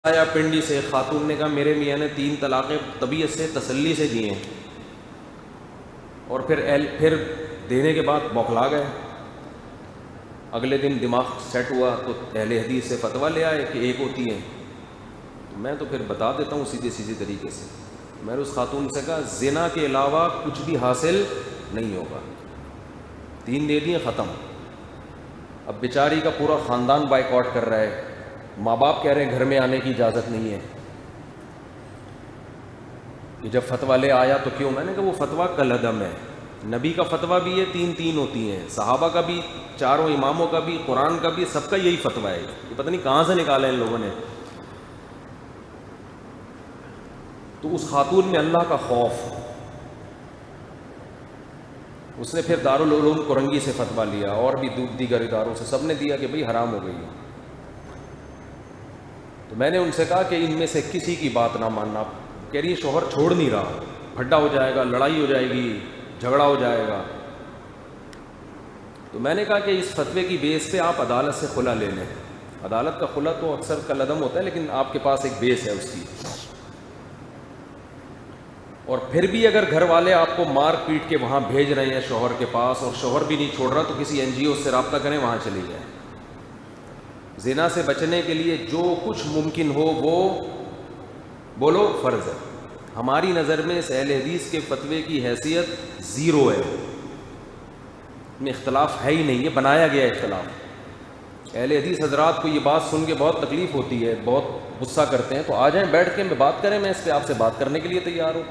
آیا پنڈی سے خاتون نے کہا میرے میاں نے 3 طلاقیں طبیعت سے تسلی سے دی ہیں، اور پھر دینے کے بعد بوکھلا گئے۔ اگلے دن دماغ سیٹ ہوا تو اہل حدیث سے فتویٰ لے آئے کہ ایک ہوتی ہیں۔ تو میں تو پھر بتا دیتا ہوں سیدھے طریقے سے۔ میں نے اس خاتون سے کہا زنا کے علاوہ کچھ بھی حاصل نہیں ہوگا، 3 دے دیے ختم۔ اب بیچاری کا پورا خاندان بائیکاٹ کر رہا ہے، ماں باپ کہہ رہے ہیں گھر میں آنے کی اجازت نہیں ہے کہ جب فتویٰ لے آیا تو کیوں؟ میں نے کہا وہ فتویٰ کالعدم ہے، نبی کا فتویٰ بھی ہے 3 ہوتی ہیں، صحابہ کا بھی، 4 اماموں کا بھی، قرآن کا بھی، سب کا یہی فتویٰ ہے۔ یہ پتہ نہیں کہاں سے نکالا ان لوگوں نے۔ تو اس خاتون میں اللہ کا خوف، اس نے پھر دارالعلوم کرنگی سے فتویٰ لیا اور بھی دیگر اداروں سے، سب نے دیا کہ بھئی حرام ہو گئی ہے۔ تو میں نے ان سے کہا کہ ان میں سے کسی کی بات نہ ماننا۔ کہہ رہی ہے شوہر چھوڑ نہیں رہا، پھڈا ہو جائے گا، لڑائی ہو جائے گی، جھگڑا ہو جائے گا۔ تو میں نے کہا کہ اس فتوے کی بیس پہ آپ عدالت سے خلا لے لیں۔ عدالت کا خلا تو اکثر کالعدم ہوتا ہے، لیکن آپ کے پاس ایک بیس ہے اس کی۔ اور پھر بھی اگر گھر والے آپ کو مار پیٹ کے وہاں بھیج رہے ہیں شوہر کے پاس اور شوہر بھی نہیں چھوڑ رہا، تو کسی NGO سے رابطہ کریں، وہاں چلی جائیں۔ زنا سے بچنے کے لیے جو کچھ ممکن ہو وہ بولو فرض ہے۔ ہماری نظر میں اس اہل حدیث کے فتوے کی حیثیت 0 ہے، میں اختلاف ہے ہی نہیں، یہ بنایا گیا اختلاف۔ اہل حدیث حضرات کو یہ بات سن کے بہت تکلیف ہوتی ہے، بہت غصہ کرتے ہیں، تو آ جائیں بیٹھ کے بات کریں، میں اس پہ آپ سے بات کرنے کے لیے تیار ہوں۔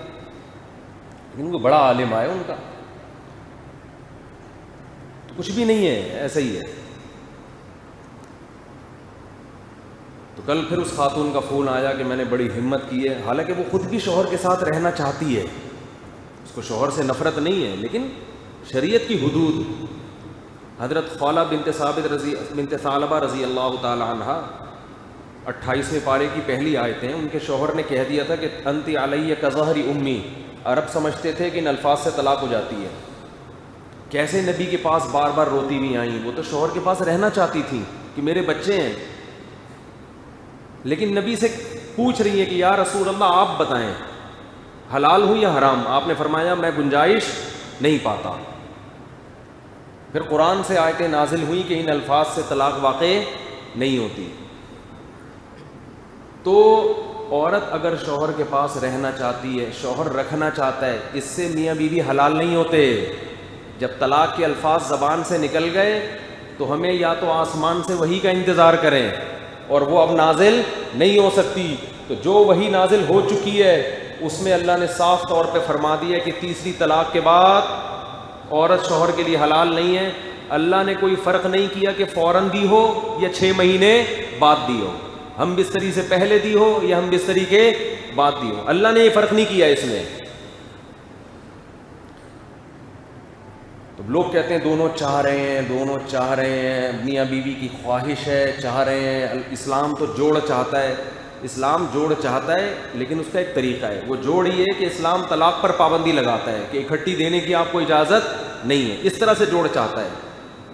لیکن وہ بڑا عالم آئے ان کا، تو کچھ بھی نہیں ہے، ایسا ہی ہے۔ تو کل پھر اس خاتون کا فون آیا کہ میں نے بڑی ہمت کی ہے، حالانکہ وہ خود بھی شوہر کے ساتھ رہنا چاہتی ہے، اس کو شوہر سے نفرت نہیں ہے، لیکن شریعت کی حدود۔ حضرت خولہ بنت ثعلبہ رضی اللہ تعالی عنہ 28ویں پارے کی پہلی آیتیں، ان کے شوہر نے کہہ دیا تھا کہ انت علیہ کظہر امی۔ عرب سمجھتے تھے کہ ان الفاظ سے طلاق ہو جاتی ہے۔ کیسے نبی کے پاس بار بار روتی ہوئی آئیں؟ وہ تو شوہر کے پاس رہنا چاہتی تھی کہ میرے بچے ہیں، لیکن نبی سے پوچھ رہی ہیں کہ یا رسول اللہ آپ بتائیں حلال ہوں یا حرام؟ آپ نے فرمایا میں گنجائش نہیں پاتا۔ پھر قرآن سے آیتیں نازل ہوئی کہ ان الفاظ سے طلاق واقع نہیں ہوتی۔ تو عورت اگر شوہر کے پاس رہنا چاہتی ہے، شوہر رکھنا چاہتا ہے، اس سے میاں بیوی حلال نہیں ہوتے۔ جب طلاق کے الفاظ زبان سے نکل گئے تو ہمیں یا تو آسمان سے وحی کا انتظار کریں، اور وہ اب نازل نہیں ہو سکتی۔ تو جو وحی نازل ہو چکی ہے اس میں اللہ نے صاف طور پہ فرما دیا کہ تیسری طلاق کے بعد عورت شوہر کے لیے حلال نہیں ہے۔ اللہ نے کوئی فرق نہیں کیا کہ فوراً دی ہو یا 6 مہینے بعد دی ہو، ہم بستری سے پہلے دی ہو یا ہم بستری کے بعد دی ہو، اللہ نے یہ فرق نہیں کیا اس میں۔ تو لوگ کہتے ہیں دونوں چاہ رہے ہیں، میاں بیوی کی خواہش ہے، چاہ رہے ہیں۔ اسلام تو جوڑ چاہتا ہے، اسلام جوڑ چاہتا ہے، لیکن اس کا ایک طریقہ ہے۔ وہ جوڑ یہ ہے کہ اسلام طلاق پر پابندی لگاتا ہے کہ اکٹھی دینے کی آپ کو اجازت نہیں ہے، اس طرح سے جوڑ چاہتا ہے۔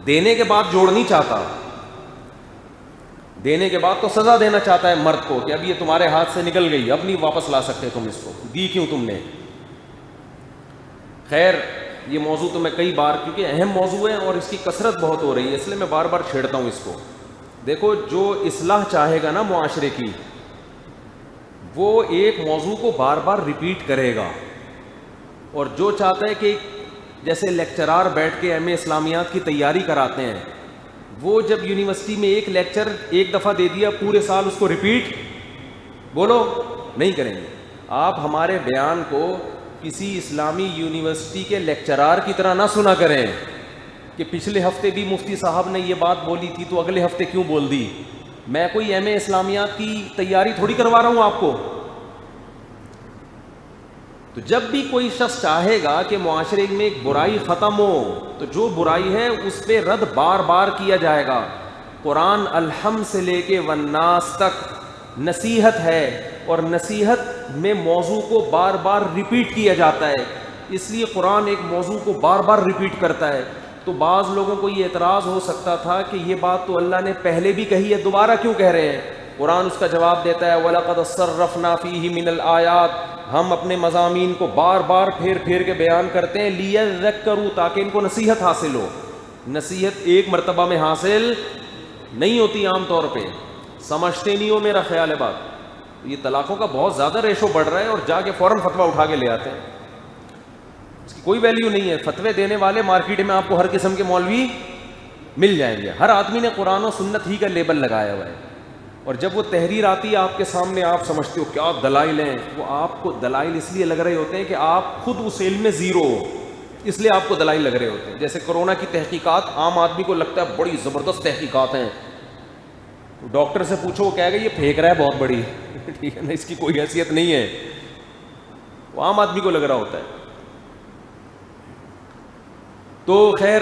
دینے کے بعد جوڑ نہیں چاہتا، دینے کے بعد تو سزا دینا چاہتا ہے مرد کو کہ اب یہ تمہارے ہاتھ سے نکل گئی، اب نہیں واپس لا سکتے تم اس کو، دی کیوں تم نے۔ خیر یہ موضوع تو میں کئی بار، کیونکہ اہم موضوع ہے اور اس کی کثرت بہت ہو رہی ہے، اس لیے میں بار بار چھیڑتا ہوں اس کو۔ دیکھو جو اصلاح چاہے گا نا معاشرے کی، وہ ایک موضوع کو بار بار ریپیٹ کرے گا، اور جو چاہتا ہے کہ جیسے لیکچرار بیٹھ کے ایم اے اسلامیات کی تیاری کراتے ہیں، وہ جب یونیورسٹی میں ایک لیکچر ایک دفعہ دے دیا، پورے سال اس کو ریپیٹ بولو نہیں کریں گے۔ آپ ہمارے بیان کو کسی اسلامی یونیورسٹی کے لیکچرار کی طرح نہ سنا کریں کہ پچھلے ہفتے بھی مفتی صاحب نے یہ بات بولی تھی تو اگلے ہفتے کیوں بول دی۔ میں کوئی ایم اے اسلامیات کی تیاری تھوڑی کروا رہا ہوں آپ کو۔ تو جب بھی کوئی شخص چاہے گا کہ معاشرے میں ایک برائی ختم ہو، تو جو برائی ہے اس پہ رد بار بار کیا جائے گا۔ قرآن الحمد سے لے کے والناس تک نصیحت ہے، اور نصیحت میں موضوع کو بار بار ریپیٹ کیا جاتا ہے، اس لیے قرآن ایک موضوع کو بار بار ریپیٹ کرتا ہے۔ تو بعض لوگوں کو یہ اعتراض ہو سکتا تھا کہ یہ بات تو اللہ نے پہلے بھی کہی ہے، دوبارہ کیوں کہہ رہے ہیں؟ قرآن اس کا جواب دیتا ہے وَلَقَدْ صَرَّفْنَا فِيهِ مِنَ الْآيَاتِ، ہم اپنے مضامین کو بار بار پھیر پھیر کے بیان کرتے ہیں لِيَذَّكَّرُوا، تاکہ ان کو نصیحت حاصل ہو. نصیحت ایک مرتبہ میں حاصل نہیں ہوتی، عام طور پہ سمجھتے نہیں ہو، میرا خیال ہے بات. یہ طلاقوں کا بہت زیادہ ریشو بڑھ رہا ہے اور جا کے فوراً فتویٰ اٹھا کے لے آتے ہیں، اس کی کوئی ویلیو نہیں ہے. فتوے دینے والے مارکیٹ میں آپ کو ہر قسم کے مولوی مل جائیں گے، ہر آدمی نے قرآن و سنت ہی کا لیبل لگایا ہوا ہے. اور جب وہ تحریر آتی ہے آپ کے سامنے، آپ سمجھتے ہو کیا دلائل ہیں، وہ آپ کو دلائل اس لیے لگ رہے ہوتے ہیں کہ آپ خود اس علم میں زیرو ہو، اس لیے آپ کو دلائل لگ رہے ہوتے ہیں. جیسے کرونا کی تحقیقات عام آدمی کو لگتا ہے بڑی زبردست تحقیقات ہیں، ڈاکٹر سے پوچھو وہ کہے گا یہ پھینک رہا ہے بہت بڑی ٹھیک ہے نا، اس کی کوئی حیثیت نہیں ہے، وہ عام آدمی کو لگ رہا ہوتا ہے. تو خیر